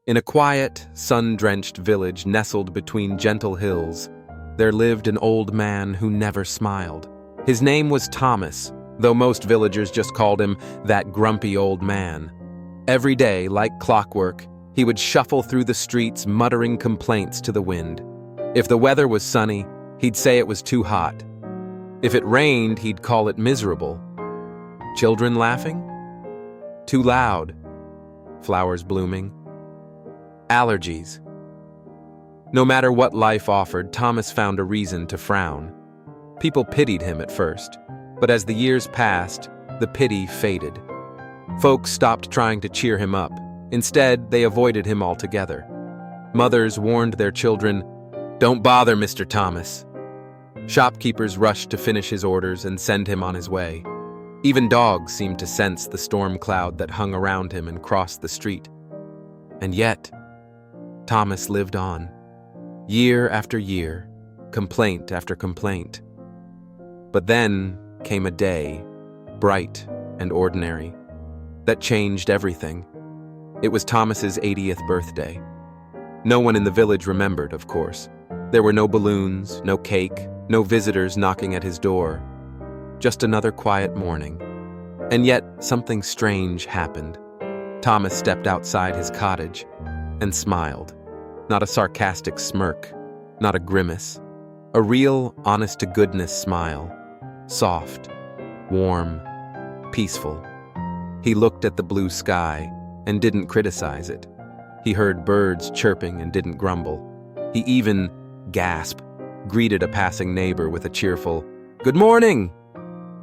In a quiet, sun-drenched village nestled between gentle hills, there lived an old man who never smiled. His name was Thomas, though most villagers just called him that grumpy old man. Every day, like clockwork, he would shuffle through the streets muttering complaints to the wind. If the weather was sunny, he'd say it was too hot. If it rained, he'd call it miserable. Children laughing? Too loud. Flowers blooming? Allergies. No matter what life offered, Thomas found a reason to frown. People pitied him at first, but as the years passed, the pity faded. Folks stopped trying to cheer him up. Instead, they avoided him altogether. Mothers warned their children, "Don't bother Mr. Thomas." Shopkeepers rushed to finish his orders and send him on his way. Even dogs seemed to sense the storm cloud that hung around him and crossed the street. And yet, Thomas lived on. Year after year, complaint after complaint. But then came a day, bright and ordinary, that changed everything. It was Thomas's 80th birthday. No one in the village remembered, of course. There were no balloons, no cake, no visitors knocking at his door. Just another quiet morning. And yet, something strange happened. Thomas stepped outside his cottage and smiled. Not a sarcastic smirk, not a grimace. A real, honest-to-goodness smile. Soft, warm, peaceful. He looked at the blue sky and didn't criticize it. He heard birds chirping and didn't grumble. He even, greeted a passing neighbor with a cheerful, "Good morning!"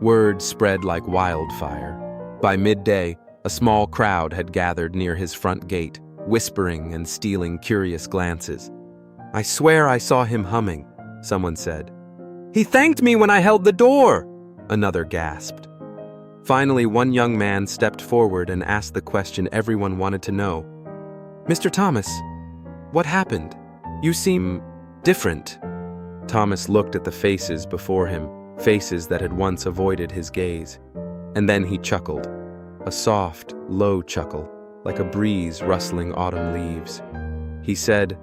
Word spread like wildfire. By midday, a small crowd had gathered near his front gate, whispering and stealing curious glances. "I swear I saw him humming," someone said. "He thanked me when I held the door," another gasped. Finally, one young man stepped forward and asked the question everyone wanted to know. "Mr. Thomas, what happened? You seem different." Thomas looked at the faces before him, faces that had once avoided his gaze. And then he chuckled, a soft, low chuckle, like a breeze rustling autumn leaves. He said,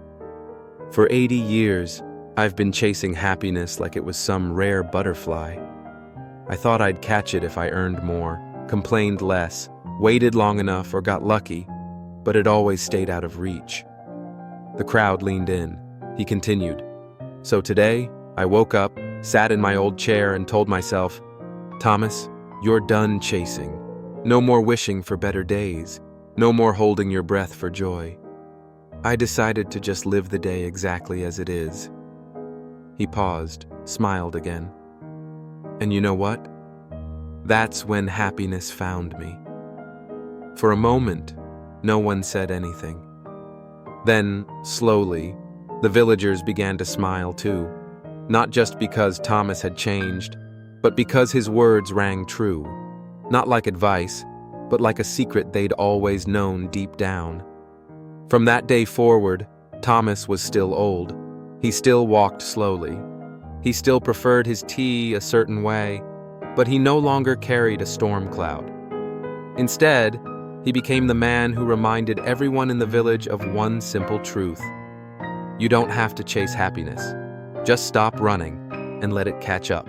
"For 80 years, I've been chasing happiness like it was some rare butterfly. I thought I'd catch it if I earned more, complained less, waited long enough, or got lucky, but it always stayed out of reach." The crowd leaned in. He continued, "So today, I woke up, sat in my old chair, and told myself, 'Thomas, you're done chasing. No more wishing for better days. No more holding your breath for joy. I decided to just live the day exactly as it is.'" He paused, smiled again. "And you know what? That's when happiness found me." For a moment, no one said anything. Then, slowly, the villagers began to smile too, not just because Thomas had changed, but because his words rang true, not like advice, but like a secret they'd always known deep down. From that day forward, Thomas was still old. He still walked slowly. He still preferred his tea a certain way, but he no longer carried a storm cloud. Instead, he became the man who reminded everyone in the village of one simple truth. You don't have to chase happiness. Just stop running and let it catch up.